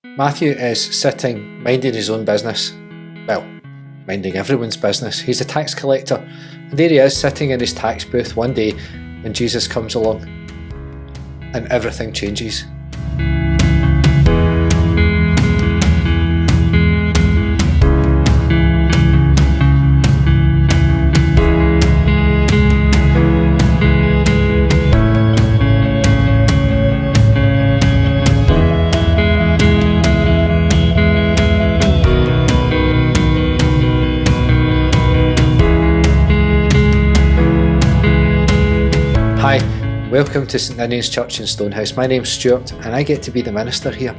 Matthew is sitting, minding his own business. Well, minding everyone's business. He's a tax collector. And there he is, sitting in his tax booth one day when Jesus comes along. And everything changes. Hi, welcome to St Ninian's Church in Stonehouse. My name's Stuart and I get to be the minister here.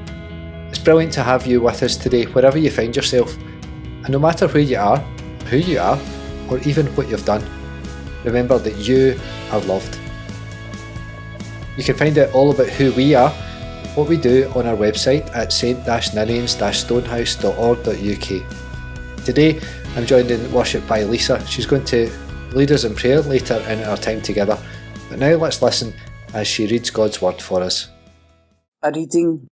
It's brilliant to have you with us today, wherever you find yourself. And no matter where you are, who you are, or even what you've done, remember that you are loved. You can find out all about who we are, what we do on our website at st-ninians-stonehouse.org.uk. Today, I'm joined in worship by Lisa. She's going to lead us in prayer later in our time together. But now let's listen as she reads God's Word for us. A reading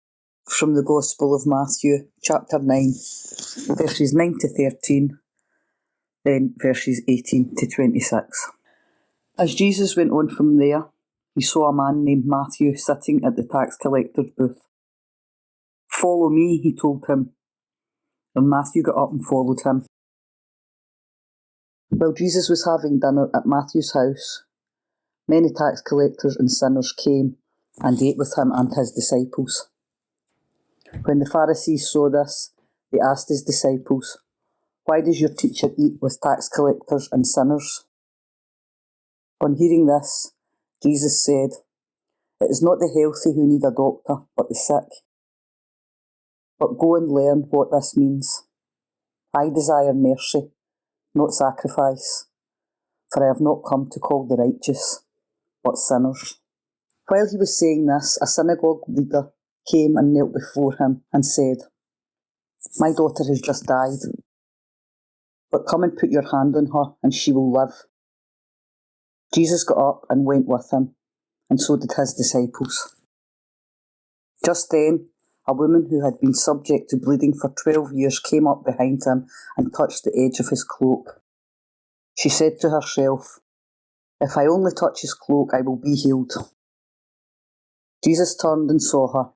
from the Gospel of Matthew, chapter 9, verses 9 to 13, then verses 18 to 26. As Jesus went on from there, he saw a man named Matthew sitting at the tax collector's booth. "Follow me," he told him, and Matthew got up and followed him. While Jesus was having dinner at Matthew's house, many tax collectors and sinners came and ate with him and his disciples. When the Pharisees saw this, they asked his disciples, "Why does your teacher eat with tax collectors and sinners?" On hearing this, Jesus said, "It is not the healthy who need a doctor, but the sick. But go and learn what this means. I desire mercy, not sacrifice, for I have not come to call the righteous, but sinners." While he was saying this, a synagogue leader came and knelt before him and said, "My daughter has just died, but come and put your hand on her and she will live." Jesus got up and went with him, and so did his disciples. Just then, a woman who had been subject to bleeding for 12 years came up behind him and touched the edge of his cloak. She said to herself, "If I only touch his cloak, I will be healed." Jesus turned and saw her.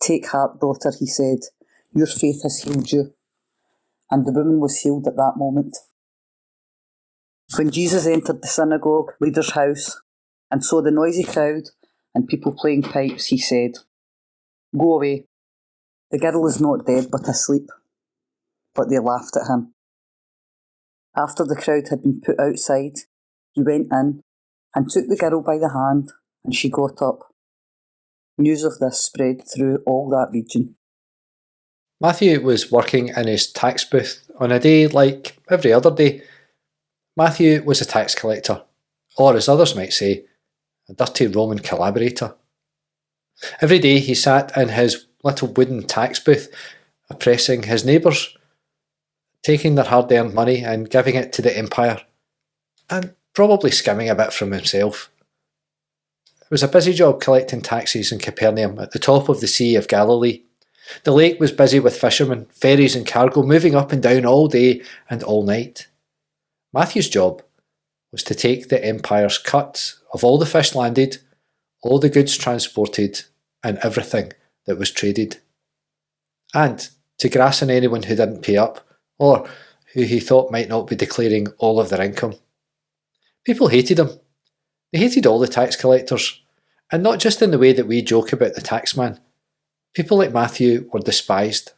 "Take heart, daughter," he said, "your faith has healed you." And the woman was healed at that moment. When Jesus entered the synagogue leader's house and saw the noisy crowd and people playing pipes, he said, "Go away. The girl is not dead but asleep." But they laughed at him. After the crowd had been put outside, he went in and took the girl by the hand, and she got up. News of this spread through all that region. Matthew was working in his tax booth on a day like every other day. Matthew was a tax collector, or as others might say, a dirty Roman collaborator. Every day he sat in his little wooden tax booth, oppressing his neighbours, taking their hard-earned money and giving it to the empire, and probably skimming a bit from himself. It was a busy job collecting taxes in Capernaum at the top of the Sea of Galilee. The lake was busy with fishermen, ferries and cargo moving up and down all day and all night. Matthew's job was to take the empire's cut of all the fish landed, all the goods transported, and everything that was traded. And to grass on anyone who didn't pay up, or who he thought might not be declaring all of their income. People hated him. They hated all the tax collectors, and not just in the way that we joke about the taxman. People like Matthew were despised.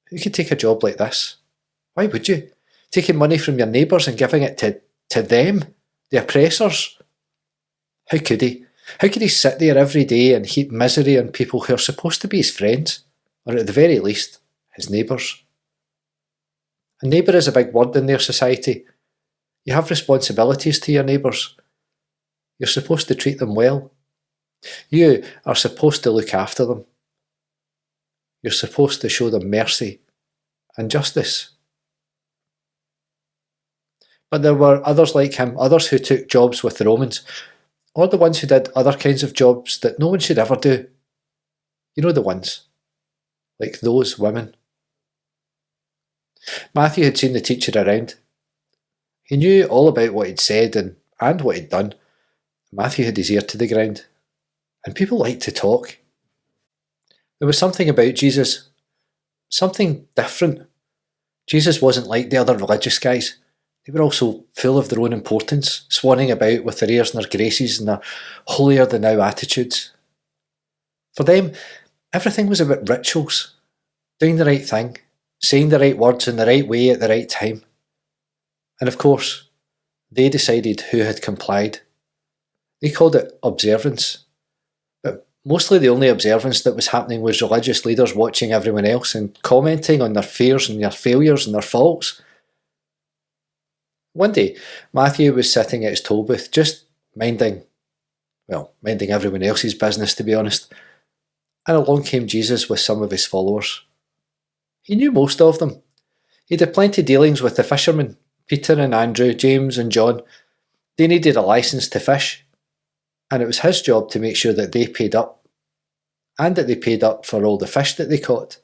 Who could take a job like this? Why would you? Taking money from your neighbours and giving it to them, the oppressors? How could he? How could he sit there every day and heap misery on people who are supposed to be his friends, or at the very least, his neighbours? A neighbour is a big word in their society. You have responsibilities to your neighbours. You're supposed to treat them well. You are supposed to look after them. You're supposed to show them mercy and justice. But there were others like him, others who took jobs with the Romans, or the ones who did other kinds of jobs that no one should ever do. You know the ones. like those women. Matthew had seen the teacher around. He knew all about what he'd said and what he'd done. Matthew had his ear to the ground, and people liked to talk. There was something about Jesus, something different. Jesus wasn't like the other religious guys. They were also full of their own importance, swanning about with their airs and their graces and their holier-than-thou attitudes. For them, everything was about rituals, doing the right thing, saying the right words in the right way at the right time. And of course, they decided who had complied. They called it observance. But mostly the only observance that was happening was religious leaders watching everyone else and commenting on their fears and their failures and their faults. One day, Matthew was sitting at his toll booth, just minding everyone else's business, to be honest. And along came Jesus with some of his followers. He knew most of them. He'd had plenty dealings with the fishermen, Peter and Andrew, James and John. They needed a licence to fish, and it was his job to make sure that they paid up, and that they paid up for all the fish that they caught.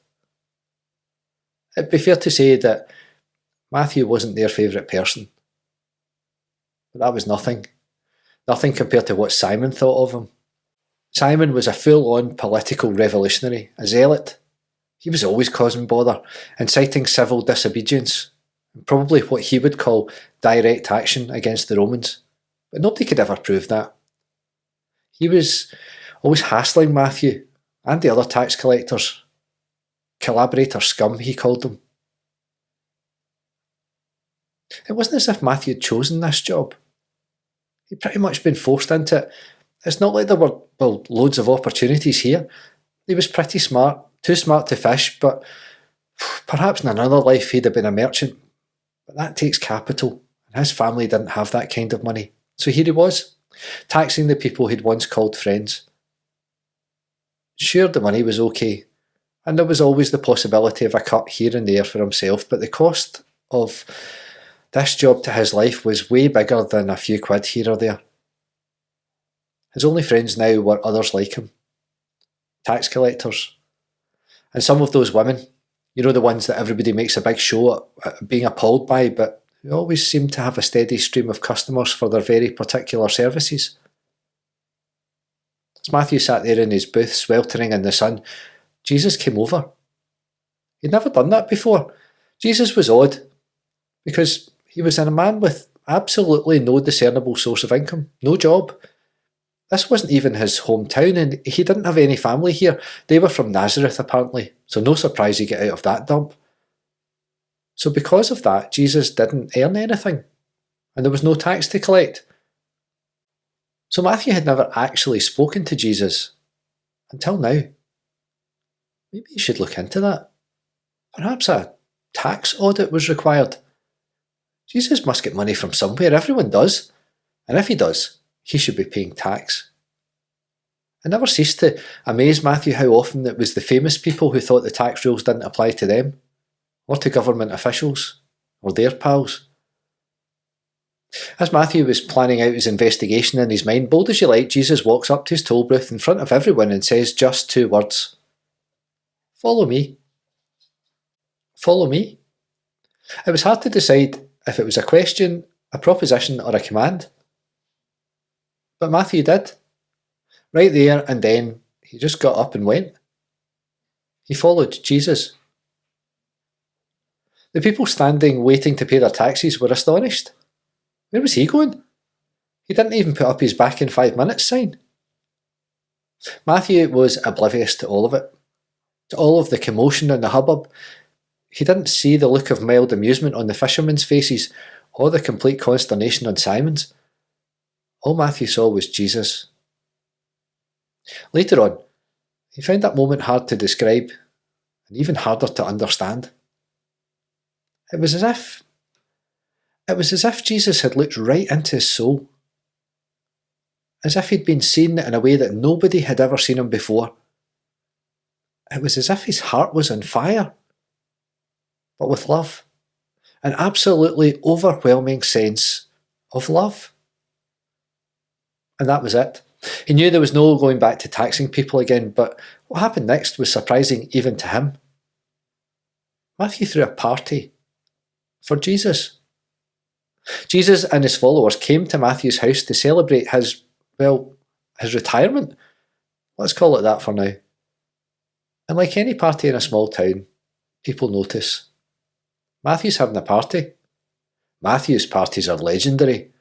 It'd be fair to say that Matthew wasn't their favourite person. But that was nothing. Nothing compared to what Simon thought of him. Simon was a full-on political revolutionary, a zealot. He was always causing bother, inciting civil disobedience, and probably what he would call direct action against the Romans. But nobody could ever prove that. He was always hassling Matthew and the other tax collectors. Collaborator scum, he called them. It wasn't as if Matthew had chosen this job. He'd pretty much been forced into it. It's not like there were loads of opportunities here. He was pretty smart, too smart to fish, but perhaps in another life he'd have been a merchant. But that takes capital, and his family didn't have that kind of money. So here he was, taxing the people he'd once called friends. Sure, the money was okay, and there was always the possibility of a cut here and there for himself, but the cost of this job to his life was way bigger than a few quid here or there. His only friends now were others like him, tax collectors. And some of those women, the ones that everybody makes a big show at being appalled by, but who always seem to have a steady stream of customers for their very particular services. As Matthew sat there in his booth, sweltering in the sun, Jesus came over. He'd never done that before. Jesus was odd, because he was a man with absolutely no discernible source of income, no job. This wasn't even his hometown, and he didn't have any family here. They were from Nazareth, apparently, so no surprise he got out of that dump. So because of that, Jesus didn't earn anything, and there was no tax to collect. So Matthew had never actually spoken to Jesus until now. Maybe he should look into that. Perhaps a tax audit was required. Jesus must get money from somewhere, everyone does. And if he does, he should be paying tax. It never ceased to amaze Matthew how often it was the famous people who thought the tax rules didn't apply to them, or to government officials, or their pals. As Matthew was planning out his investigation in his mind, bold as you like, Jesus walks up to his toll booth in front of everyone and says just 2 words. Follow me. Follow me. It was hard to decide if it was a question, a proposition, or a command. But Matthew did. Right there and then, he just got up and went. He followed Jesus. The people standing waiting to pay their taxes were astonished. Where was he going? He didn't even put up his back in 5 minutes sign. Matthew was oblivious to all of it, to all of the commotion and the hubbub. He didn't see the look of mild amusement on the fishermen's faces, or the complete consternation on Simon's. All Matthew saw was Jesus. Later on, he found that moment hard to describe, and even harder to understand. It was as if Jesus had looked right into his soul, as if he'd been seen in a way that nobody had ever seen him before. It was as if his heart was on fire, but with love, an absolutely overwhelming sense of love. And that was it. He knew there was no going back to taxing people again, but what happened next was surprising even to him. Matthew threw a party for Jesus. Jesus and his followers came to Matthew's house to celebrate his retirement. Let's call it that for now. And like any party in a small town, people notice. Matthew's having a party. Matthew's parties are legendary,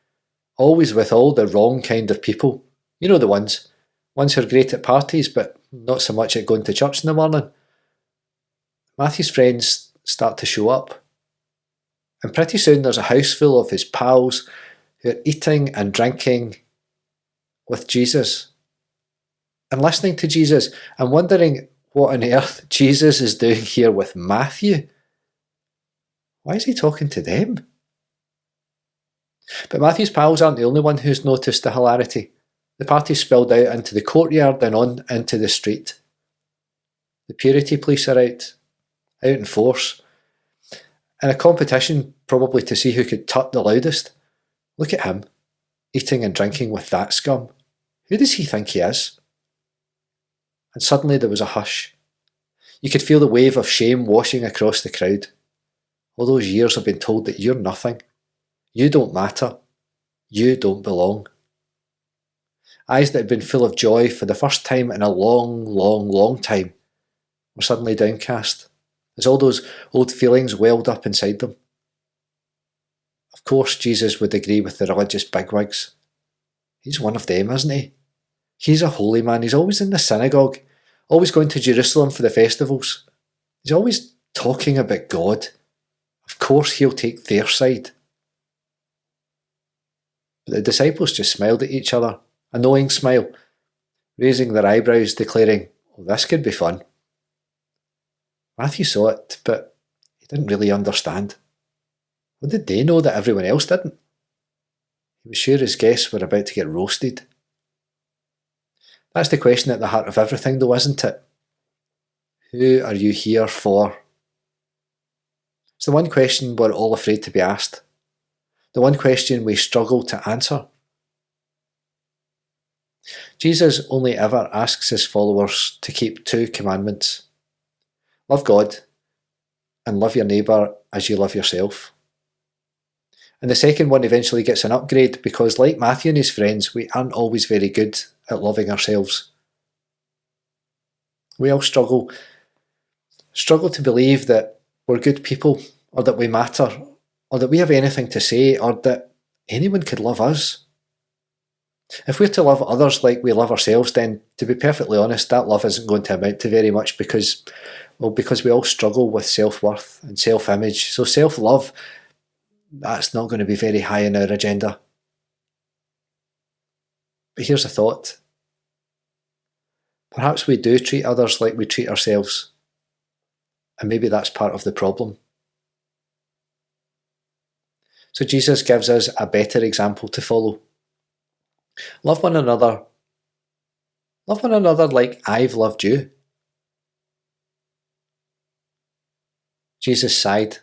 always with all the wrong kind of people. You know the ones who are great at parties but not so much at going to church in the morning. Matthew's friends start to show up. And pretty soon there's a house full of his pals who are eating and drinking with Jesus and listening to Jesus and wondering what on earth Jesus is doing here with Matthew. Why is he talking to them? But Matthew's pals aren't the only one who's noticed the hilarity. The party spilled out into the courtyard and on into the street. The purity police are out in force. In a competition, probably to see who could tut the loudest. Look at him, eating and drinking with that scum. Who does he think he is? And suddenly there was a hush. You could feel the wave of shame washing across the crowd. All those years of being told that you're nothing. You don't matter. You don't belong. Eyes that had been full of joy for the first time in a long, long, long time were suddenly downcast, as all those old feelings welled up inside them. Of course, Jesus would agree with the religious bigwigs. He's one of them, isn't he? He's a holy man. He's always in the synagogue, always going to Jerusalem for the festivals. He's always talking about God. Of course he'll take their side. But the disciples just smiled at each other, a knowing smile, raising their eyebrows, declaring, "Oh, this could be fun." Matthew saw it, but he didn't really understand. What did they know that everyone else didn't? He was sure his guests were about to get roasted. That's the question at the heart of everything, though, isn't it? Who are you here for? It's the one question we're all afraid to be asked. The one question we struggle to answer. Jesus only ever asks his followers to keep 2 commandments. Love God and love your neighbour as you love yourself. And the second one eventually gets an upgrade because, like Matthew and his friends, we aren't always very good at loving ourselves. We all struggle to believe that we're good people, or that we matter, or that we have anything to say, or that anyone could love us. If we're to love others like we love ourselves, then, to be perfectly honest, that love isn't going to amount to very much because we all struggle with self-worth and self-image. So self-love, that's not going to be very high on our agenda. But here's a thought. Perhaps we do treat others like we treat ourselves, and maybe that's part of the problem. So Jesus gives us a better example to follow. Love one another. Love one another like I've loved you. Jesus sighed.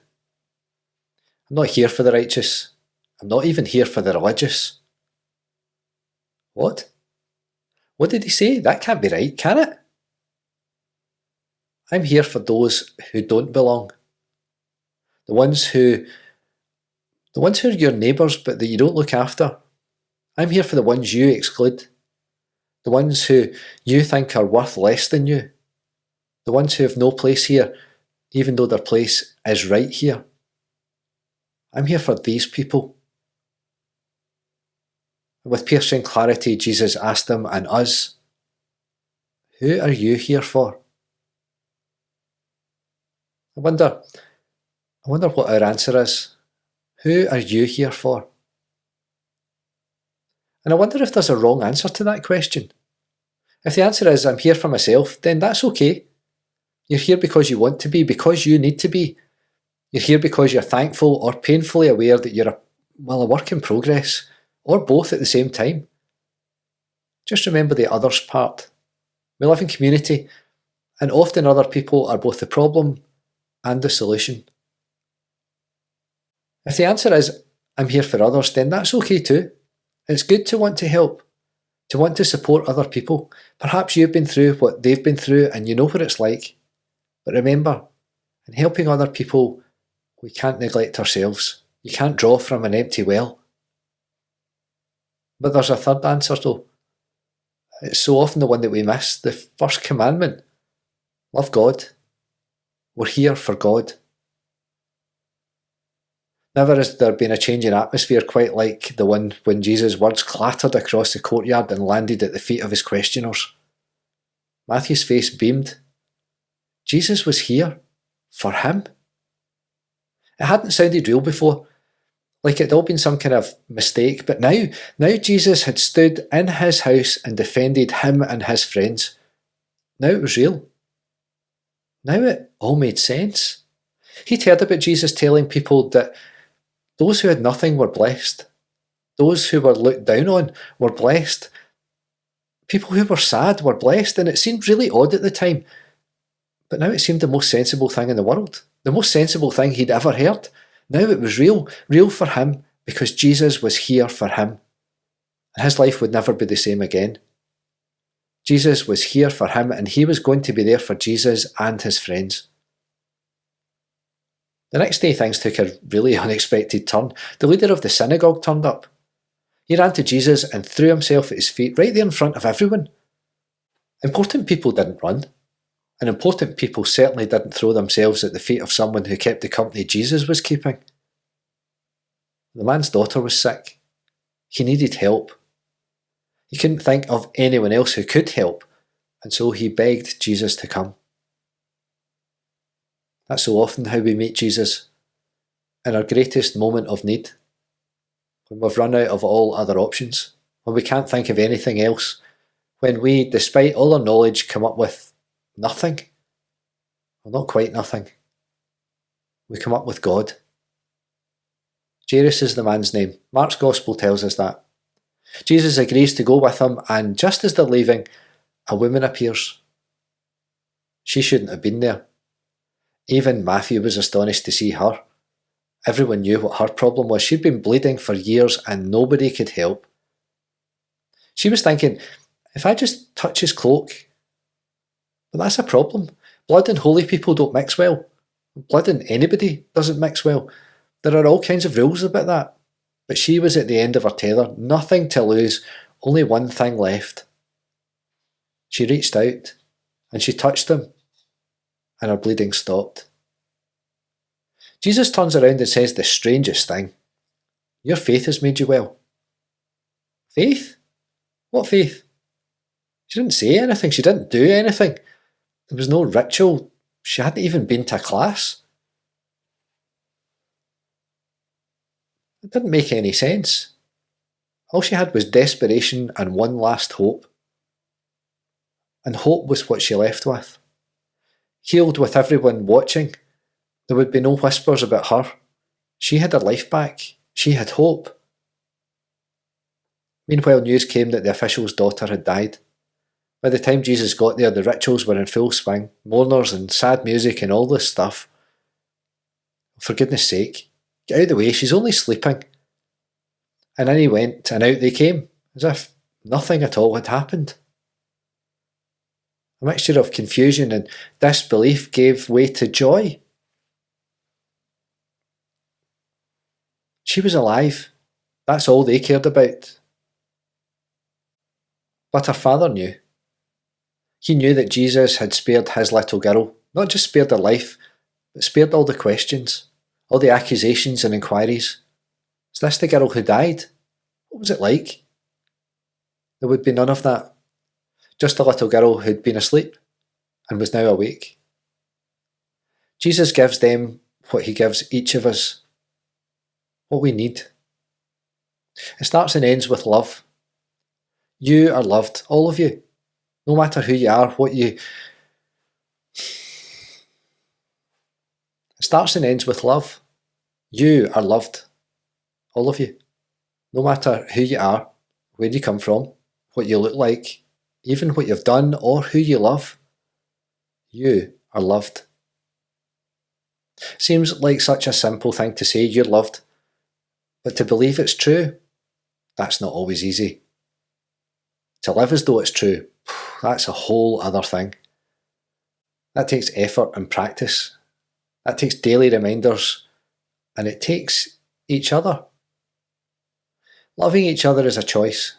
I'm not here for the righteous. I'm not even here for the religious. What? What did he say? That can't be right, can it? I'm here for those who don't belong. The ones who are your neighbours but that you don't look after. I'm here for the ones you exclude. The ones who you think are worth less than you. The ones who have no place here, even though their place is right here. I'm here for these people. And with piercing clarity, Jesus asked them and us, who are you here for? I wonder what our answer is. Who are you here for? And I wonder if there's a wrong answer to that question. If the answer is, I'm here for myself, then that's okay. You're here because you want to be, because you need to be. You're here because you're thankful or painfully aware that you're a work in progress, or both at the same time. Just remember the others part. We live in community, and often other people are both the problem and the solution. If the answer is, I'm here for others, then that's okay too. It's good to want to help, to want to support other people. Perhaps you've been through what they've been through and you know what it's like. But remember, In helping other people, we can't neglect ourselves. You can't draw from an empty well. But there's a third answer though. It's so often the one that we miss. The first commandment. Love God. We're here for God. Never has there been a change in atmosphere quite like the one when Jesus' words clattered across the courtyard and landed at the feet of his questioners. Matthew's face beamed. Jesus was here for him. It hadn't sounded real before, like it'd all been some kind of mistake, but now Jesus had stood in his house and defended him and his friends. Now it was real. Now it all made sense. He'd heard about Jesus telling people that those who had nothing were blessed. Those who were looked down on were blessed. People who were sad were blessed, and it seemed really odd at the time. But now it seemed the most sensible thing in the world. The most sensible thing he'd ever heard. Now it was real for him, because Jesus was here for him. And his life would never be the same again. Jesus was here for him, and he was going to be there for Jesus and his friends. The next day things took a really unexpected turn. The leader of the synagogue turned up. He ran to Jesus and threw himself at his feet right there in front of everyone. Important people didn't run. And important people certainly didn't throw themselves at the feet of someone who kept the company Jesus was keeping. The man's daughter was sick. He needed help. He couldn't think of anyone else who could help, and so he begged Jesus to come. That's so often how we meet Jesus, in our greatest moment of need, when we've run out of all other options, when we can't think of anything else, when we, despite all our knowledge, come up with nothing. Well, not quite nothing. We come up with God. Jairus is the man's name. Mark's Gospel tells us that. Jesus agrees to go with him, and just as they're leaving, a woman appears. She shouldn't have been there. Even Matthew was astonished to see her. Everyone knew what her problem was. She'd been bleeding for years and nobody could help. She was thinking, if I just touch his cloak. But that's a problem. Blood and holy people don't mix well. Blood and anybody doesn't mix well. There are all kinds of rules about that. But she was at the end of her tether, nothing to lose, only one thing left. She reached out and she touched him, and her bleeding stopped. Jesus turns around and says the strangest thing. Your faith has made you well. Faith? What faith? She didn't say anything. She didn't do anything. There was no ritual. She hadn't even been to class. It didn't make any sense. All she had was desperation and one last hope. And hope was what she left with. Healed with everyone watching, there would be no whispers about her. She had her life back. She had hope. Meanwhile, news came that the official's daughter had died. By the time Jesus got there, the rituals were in full swing, mourners and sad music and all this stuff. For goodness sake, get out of the way, she's only sleeping. And in he went, and out they came, as if nothing at all had happened. A mixture of confusion and disbelief gave way to joy. She was alive. That's all they cared about. But her father knew. He knew that Jesus had spared his little girl, not just spared her life, but spared all the questions, all the accusations and inquiries. Is this the girl who died? What was it like? There would be none of that. Just a little girl who'd been asleep and was now awake. Jesus gives them what he gives each of us, what we need. It starts and ends with love. You are loved, all of you. No matter who you are, what you... It starts and ends with love. You are loved, all of you. No matter who you are, where you come from, what you look like, even what you've done or who you love, you are loved. Seems like such a simple thing to say, you're loved, but to believe it's true, that's not always easy. To live as though it's true, that's a whole other thing. That takes effort and practice. That takes daily reminders, and it takes each other. Loving each other is a choice.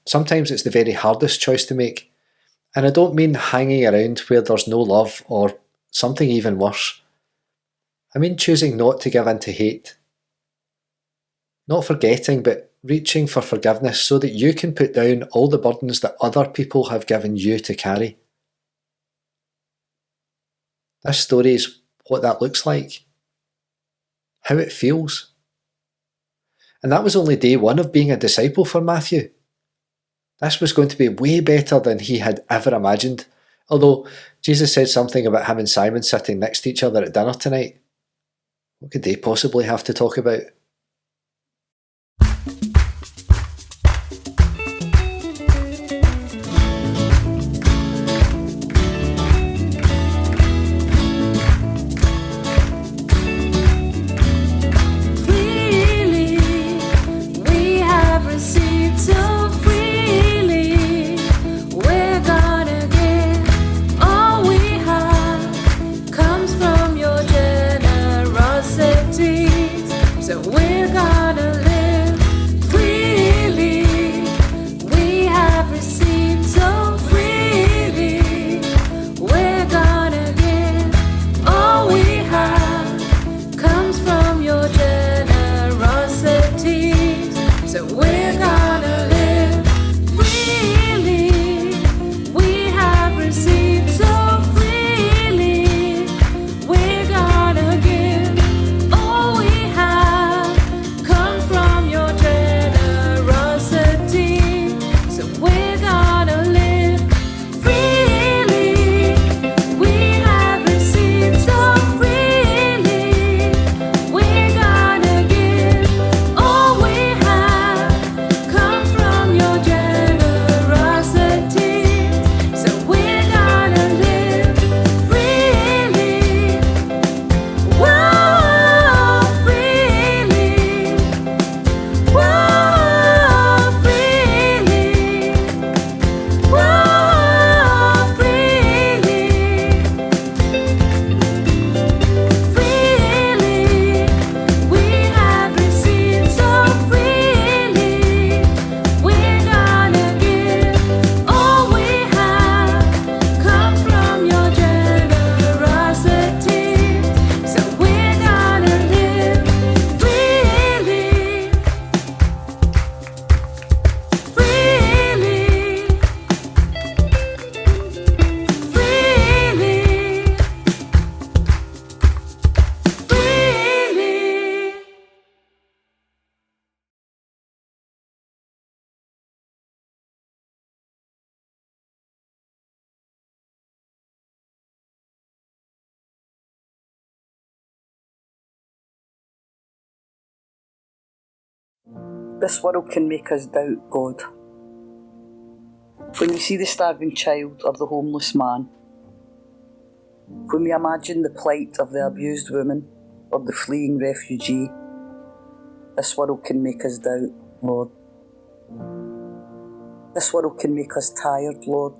Sometimes it's the very hardest choice to make. And I don't mean hanging around where there's no love or something even worse. I mean choosing not to give in to hate. Not forgetting, but reaching for forgiveness so that you can put down all the burdens that other people have given you to carry. This story is what that looks like. How it feels. And that was only day one of being a disciple for Matthew. This was going to be way better than he had ever imagined. Although Jesus said something about him and Simon sitting next to each other at dinner tonight. What could they possibly have to talk about? This world can make us doubt God. When we see the starving child or the homeless man, when we imagine the plight of the abused woman or the fleeing refugee, this world can make us doubt, Lord. This world can make us tired, Lord.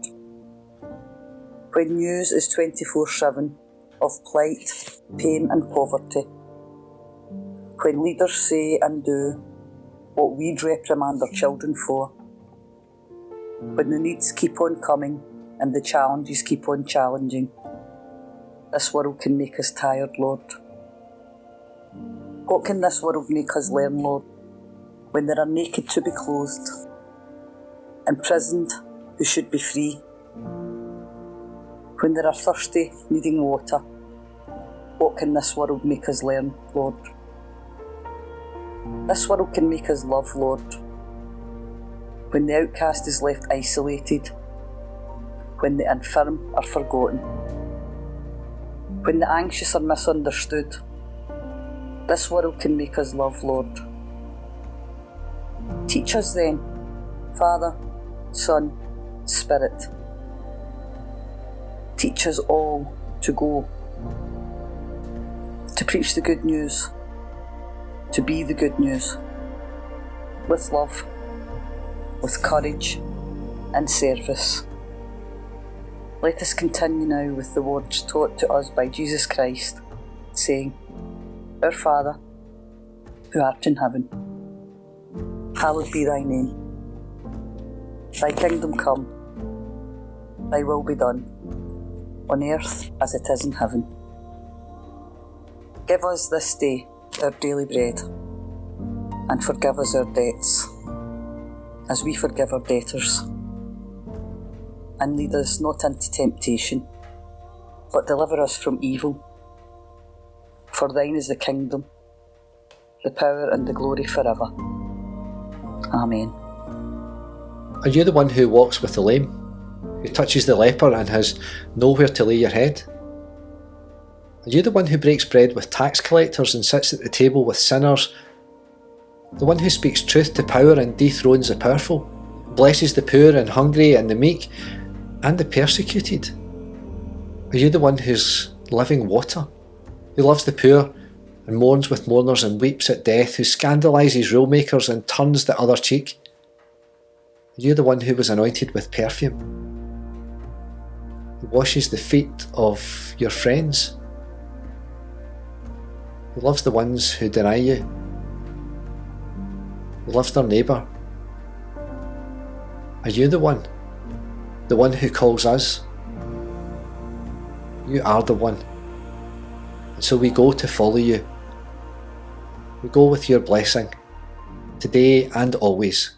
When news is 24/7 of plight, pain and poverty, when leaders say and do what we'd reprimand our children for, when the needs keep on coming and the challenges keep on challenging, this world can make us tired, Lord. What can this world make us learn, Lord, when there are naked to be clothed, imprisoned who should be free, when there are thirsty needing water? What can this world make us learn, Lord? This world can make us love, Lord, when the outcast is left isolated, when the infirm are forgotten, when the anxious are misunderstood. This world can make us love, Lord. Teach us then, Father, Son, Spirit. Teach us all to go, to preach the good news, to be the good news, with love, with courage and service. Let us continue now with the words taught to us by Jesus Christ saying, Our Father, who art in heaven, hallowed be thy name. Thy kingdom come, thy will be done, on earth as it is in heaven. Give us this day our daily bread, and forgive us our debts, as we forgive our debtors. And lead us not into temptation, but deliver us from evil. For thine is the kingdom, the power and the glory forever. Amen. Are you the one who walks with the lame, who touches the leper and has nowhere to lay your head? Are you the one who breaks bread with tax collectors and sits at the table with sinners? The one who speaks truth to power and dethrones the powerful, blesses the poor and hungry and the meek and the persecuted? Are you the one who's living water, who loves the poor and mourns with mourners and weeps at death, who scandalises rule makers and turns the other cheek? Are you the one who was anointed with perfume, who washes the feet of your friends, who loves the ones who deny you, who loves their neighbour? Are you the one who calls us? You are the one. And so we go to follow you. We go with your blessing, today and always.